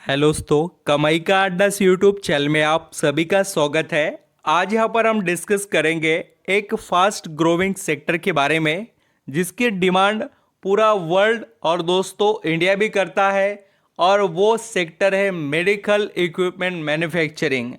Hello दोस्तों, कमाई का अड्डा यूट्यूब चैनल में आप सभी का स्वागत है। आज यहाँ पर हम डिस्कस करेंगे एक फास्ट ग्रोइंग सेक्टर के बारे में जिसकी डिमांड पूरा वर्ल्ड और दोस्तों इंडिया भी करता है। और वो सेक्टर है मेडिकल इक्विपमेंट मैन्युफैक्चरिंग।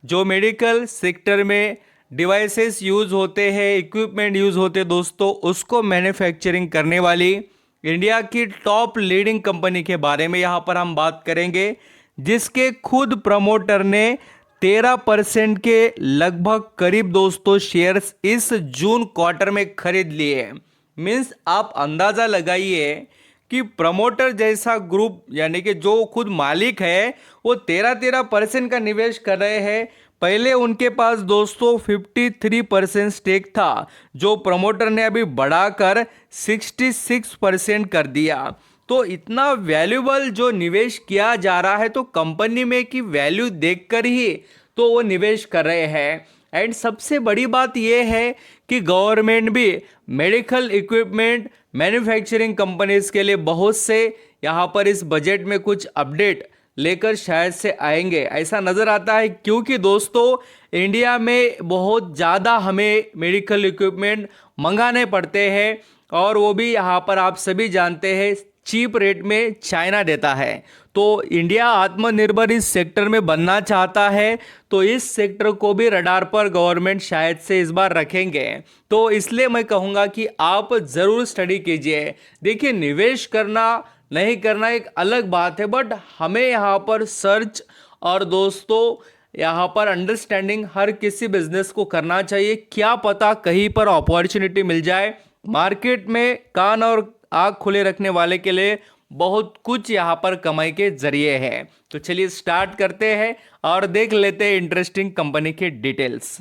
जो मेडिकल सेक्टर में डिवाइसेस यूज़ होते हैं, इक्विपमेंट यूज़ होते हैं दोस्तों, उसको मैन्युफैक्चरिंग करने वाली इंडिया की टॉप लीडिंग कंपनी के बारे में यहाँ पर हम बात करेंगे, जिसके खुद प्रमोटर ने 13% के लगभग करीब दोस्तों शेयर्स इस जून क्वार्टर में खरीद लिए। मीन्स आप अंदाज़ा लगाइए कि प्रमोटर जैसा ग्रुप यानी कि जो खुद मालिक है वो 13% का निवेश कर रहे हैं। पहले उनके पास दोस्तों 53% स्टेक था, जो प्रमोटर ने अभी बढ़ाकर 66% कर दिया। तो इतना वैल्यूबल जो निवेश किया जा रहा है, तो कंपनी में की वैल्यू देखकर ही तो वो निवेश कर रहे हैं। एंड सबसे बड़ी बात यह है कि गवर्नमेंट भी मेडिकल इक्विपमेंट मैन्युफैक्चरिंग कंपनीज के लिए बहुत से यहाँ पर इस बजट में कुछ अपडेट लेकर शायद से आएंगे, ऐसा नज़र आता है। क्योंकि दोस्तों इंडिया में बहुत ज़्यादा हमें मेडिकल इक्विपमेंट मंगाने पड़ते हैं, और वो भी यहाँ पर आप सभी जानते हैं चीप रेट में चाइना देता है। तो इंडिया आत्मनिर्भर इस सेक्टर में बनना चाहता है, तो इस सेक्टर को भी रडार पर गवर्नमेंट शायद से इस बार रखेंगे। तो इसलिए मैं कहूँगा कि आप ज़रूर स्टडी कीजिए। देखिए, निवेश करना नहीं करना एक अलग बात है, बट हमें यहाँ पर सर्च और दोस्तों यहाँ पर अंडरस्टैंडिंग हर किसी बिजनेस को करना चाहिए। क्या पता कहीं पर अपॉर्चुनिटी मिल जाए। मार्केट में कान और आँख खुले रखने वाले के लिए बहुत कुछ यहाँ पर कमाई के जरिए है। तो चलिए स्टार्ट करते हैं और देख लेते हैं इंटरेस्टिंग कंपनी के डिटेल्स।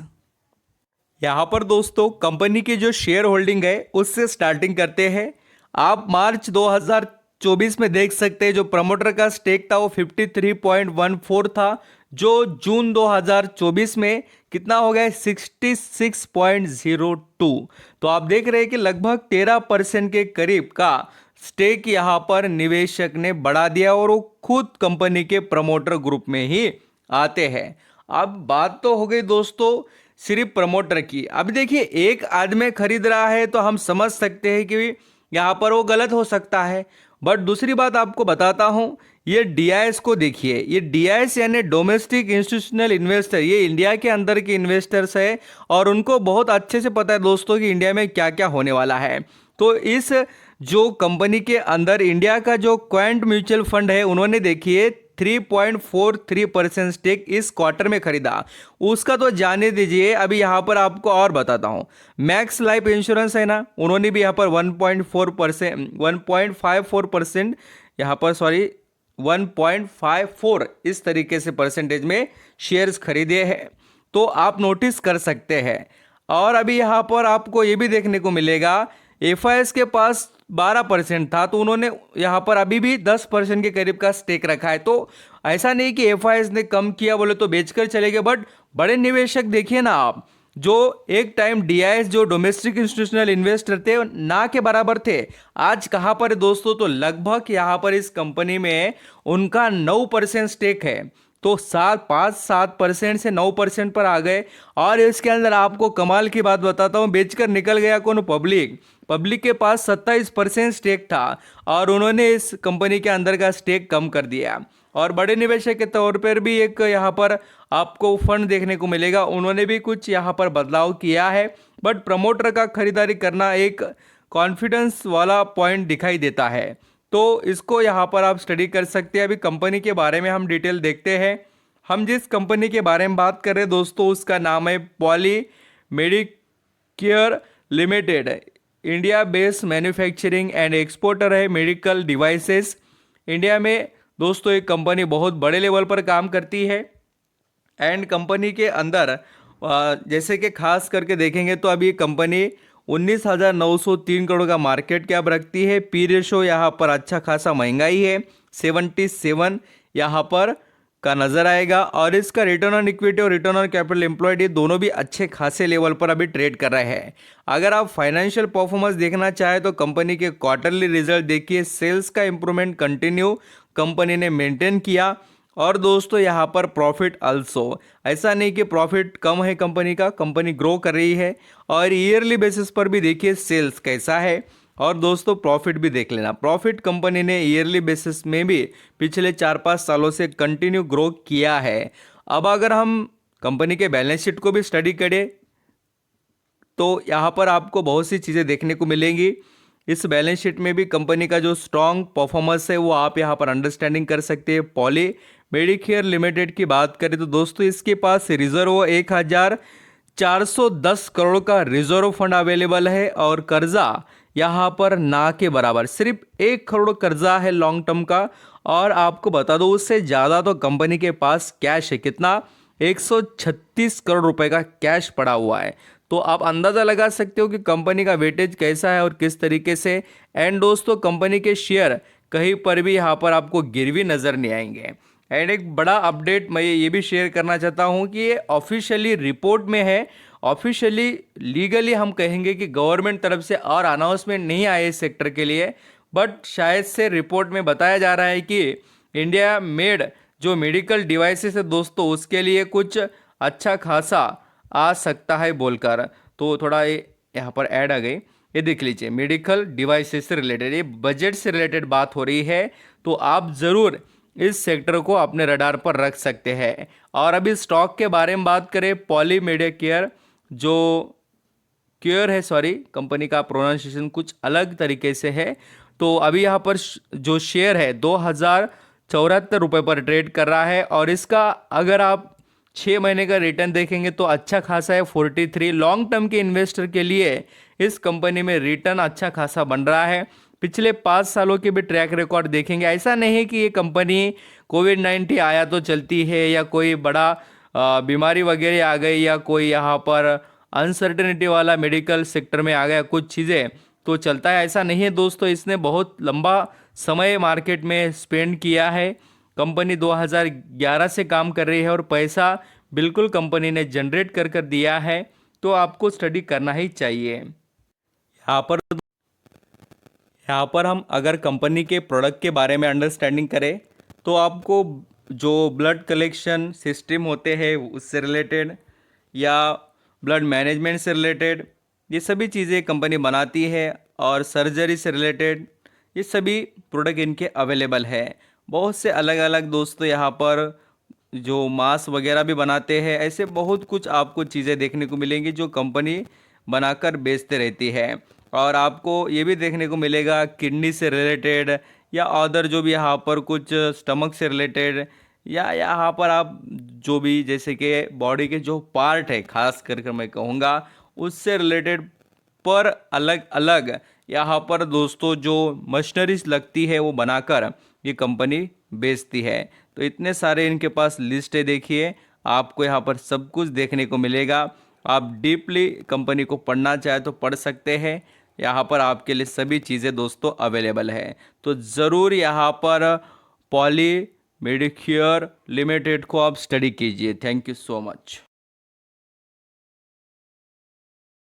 यहाँ पर दोस्तों कंपनी की जो शेयर होल्डिंग है उससे स्टार्टिंग करते हैं। आप मार्च 2024 में देख सकते हैं जो प्रमोटर का स्टेक था वो 53.14 था, जो जून 2024 में कितना हो गया 66.02। तो आप देख रहे हैं कि लगभग 13% के करीब का स्टेक यहाँ पर निवेशक ने बढ़ा दिया, और वो खुद कंपनी के प्रमोटर ग्रुप में ही आते हैं। अब बात तो हो गई दोस्तों सिर्फ प्रमोटर की। अब देखिए, एक आदमी खरीद रहा है तो हम समझ सकते हैं कि यहाँ पर वो गलत हो सकता है, बट दूसरी बात आपको बताता हूँ, ये डीआईएस को देखिए। ये डीआईएस यानी डोमेस्टिक इंस्टीट्यूशनल इन्वेस्टर, ये इंडिया के अंदर के इन्वेस्टर्स है, और उनको बहुत अच्छे से पता है दोस्तों कि इंडिया में क्या क्या होने वाला है। तो इस जो कंपनी के अंदर इंडिया का जो क्वांट म्यूचुअल फंड है, उन्होंने देखिए 3.43% स्टेक इस क्वार्टर में खरीदा। उसका तो जाने दीजिए, अभी यहाँ पर आपको और बताता हूँ। मैक्स लाइफ इंश्योरेंस है ना, उन्होंने भी यहाँ पर 1.54% यहाँ पर 1.54 इस तरीके से परसेंटेज में शेयर्स खरीदे हैं। तो आप नोटिस कर सकते हैं। और अभी यहाँ पर आपको ये भी देखने को मिलेगा एफआईएस के पास 12% था, तो उन्होंने यहाँ पर अभी भी 10% के करीब का स्टेक रखा है। तो ऐसा नहीं कि एफआईएस ने कम किया बोले तो बेचकर चले गए, बट बड़े निवेशक देखिए ना आप, जो एक टाइम डीआईएस जो डोमेस्टिक इंस्टीट्यूशनल इन्वेस्टर थे ना के बराबर थे, आज कहाँ पर है दोस्तों, तो लगभग यहाँ पर इस कंपनी में उनका 9% स्टेक है। तो 7% से 9% पर आ गए। और इसके अंदर आपको कमाल की बात बताता हूँ, बेचकर निकल गया कौन, पब्लिक के पास 27% स्टेक था, और उन्होंने इस कंपनी के अंदर का स्टेक कम कर दिया। और बड़े निवेशक के तौर पर भी एक यहाँ पर आपको फंड देखने को मिलेगा, उन्होंने भी कुछ यहाँ पर बदलाव किया है। बट प्रमोटर का खरीदारी करना एक कॉन्फिडेंस वाला पॉइंट दिखाई देता है, तो इसको यहाँ पर आप स्टडी कर सकते हैं। अभी कंपनी के बारे में हम डिटेल देखते हैं। हम जिस कंपनी के बारे में बात कर रहे हैं दोस्तों, उसका नाम है poly Medicare limited. India based manufacturing and exporter है मेडिकल डिवाइसेस। इंडिया में दोस्तों एक कंपनी बहुत बड़े लेवल पर काम करती है। एंड कंपनी के अंदर जैसे कि खास करके देखेंगे तो अभी कंपनी 19,903 करोड़ का मार्केट कैप रखती है। पी रेशो यहाँ पर अच्छा खासा महंगाई है, 77 यहाँ पर का नज़र आएगा। और इसका रिटर्न ऑन इक्विटी और रिटर्न ऑन कैपिटल एम्प्लॉयड, ये दोनों भी अच्छे खासे लेवल पर अभी ट्रेड कर रहे हैं। अगर आप फाइनेंशियल परफॉर्मेंस देखना चाहें तो कंपनी के क्वार्टरली रिजल्ट देखिए, सेल्स का इंप्रूवमेंट कंटिन्यू कंपनी ने मेंटेन किया। और दोस्तों यहाँ पर प्रॉफिट अल्सो, ऐसा नहीं कि प्रॉफिट कम है कंपनी का, कंपनी ग्रो कर रही है। और ईयरली बेसिस पर भी देखिए सेल्स कैसा है, और दोस्तों प्रॉफिट भी देख लेना। प्रॉफिट कंपनी ने ईयरली बेसिस में भी पिछले 4-5 सालों से कंटिन्यू ग्रो किया है। अब अगर हम कंपनी के बैलेंस शीट को भी स्टडी करें तो यहाँ पर आपको बहुत सी चीज़ें देखने को मिलेंगी। इस बैलेंस शीट में भी कंपनी का जो स्ट्रॉन्ग परफॉर्मेंस है वो आप यहाँ पर अंडरस्टैंडिंग कर सकते हैं। पॉली मेडिकेयर लिमिटेड की बात करें तो दोस्तों इसके पास रिजर्व 1410 करोड़ का रिजर्व फंड अवेलेबल है, और कर्जा यहाँ पर ना के बराबर सिर्फ 1 करोड़ कर्जा है लॉन्ग टर्म का। और आपको बता दो उससे ज़्यादा तो कंपनी के पास कैश है, कितना, 136 करोड़ रुपए का कैश पड़ा हुआ है। तो आप अंदाज़ा लगा सकते हो कि कंपनी का वेटेज कैसा है और किस तरीके से। एंड दोस्तों कंपनी के शेयर कहीं पर भी यहाँ पर आपको गिरवी नज़र नहीं आएंगे। एंड एक बड़ा अपडेट मैं ये भी शेयर करना चाहता हूँ कि ये ऑफिशियली रिपोर्ट में है, ऑफिशियली लीगली हम कहेंगे कि गवर्नमेंट तरफ से और अनाउंसमेंट नहीं आए इस सेक्टर के लिए, बट शायद से रिपोर्ट में बताया जा रहा है कि इंडिया मेड जो मेडिकल डिवाइसेस है दोस्तों उसके लिए कुछ अच्छा खासा आ सकता है बोलकर। तो थोड़ा ये यहाँ पर ऐड आ गई, ये देख लीजिए मेडिकल डिवाइसेस से रिलेटेड, ये बजट से रिलेटेड बात हो रही है। तो आप ज़रूर इस सेक्टर को अपने रडार पर रख सकते हैं। और अभी स्टॉक के बारे में बात करें, पॉली मेडिकेयर जो क्योर है, सॉरी कंपनी का प्रोनाउंसिएशन कुछ अलग तरीके से है। तो अभी यहाँ पर जो शेयर है 2074 रुपये पर ट्रेड कर रहा है, और इसका अगर आप 6 महीने का रिटर्न देखेंगे तो अच्छा खासा है 43। लॉन्ग टर्म के इन्वेस्टर के लिए इस कंपनी में रिटर्न अच्छा खासा बन रहा है। पिछले 5 सालों के भी ट्रैक रिकॉर्ड देखेंगे, ऐसा नहीं है कि ये कंपनी कोविड-19 आया तो चलती है, या कोई बड़ा बीमारी वगैरह आ गई, या कोई यहाँ पर अनसर्टेनिटी वाला मेडिकल सेक्टर में आ गया कुछ चीज़ें तो चलता है, ऐसा नहीं है दोस्तों। इसने बहुत लंबा समय मार्केट में स्पेंड किया है। कंपनी 2011 से काम कर रही है और पैसा बिल्कुल कंपनी ने जनरेट कर दिया है, तो आपको स्टडी करना ही चाहिए। यहाँ पर हम अगर कंपनी के प्रोडक्ट के बारे में अंडरस्टैंडिंग करें तो आपको जो ब्लड कलेक्शन सिस्टम होते हैं उससे रिलेटेड, या ब्लड मैनेजमेंट से रिलेटेड, ये सभी चीज़ें कंपनी बनाती है। और सर्जरी से रिलेटेड ये सभी प्रोडक्ट इनके अवेलेबल है। बहुत से अलग अलग दोस्तों यहाँ पर जो मांस वगैरह भी बनाते हैं, ऐसे बहुत कुछ आपको चीज़ें देखने को मिलेंगी जो कंपनी बनाकर बेचते रहती है। और आपको ये भी देखने को मिलेगा किडनी से रिलेटेड, या अदर जो भी यहाँ पर कुछ स्टमक से रिलेटेड, या यहाँ पर आप जो भी जैसे कि बॉडी के जो पार्ट है खास करके मैं कहूँगा उससे रिलेटेड पर अलग अलग यहाँ पर दोस्तों जो मशीनरीज लगती है वो बनाकर ये कंपनी बेचती है। तो इतने सारे इनके पास लिस्ट है, देखिए आपको यहाँ पर सब कुछ देखने को मिलेगा। आप डीपली कंपनी को पढ़ना चाहे तो पढ़ सकते हैं, यहाँ पर आपके लिए सभी चीज़ें दोस्तों अवेलेबल है। तो ज़रूर यहाँ पर पॉली मेडिकेयर लिमिटेड को आप स्टडी कीजिए। Thank you so much.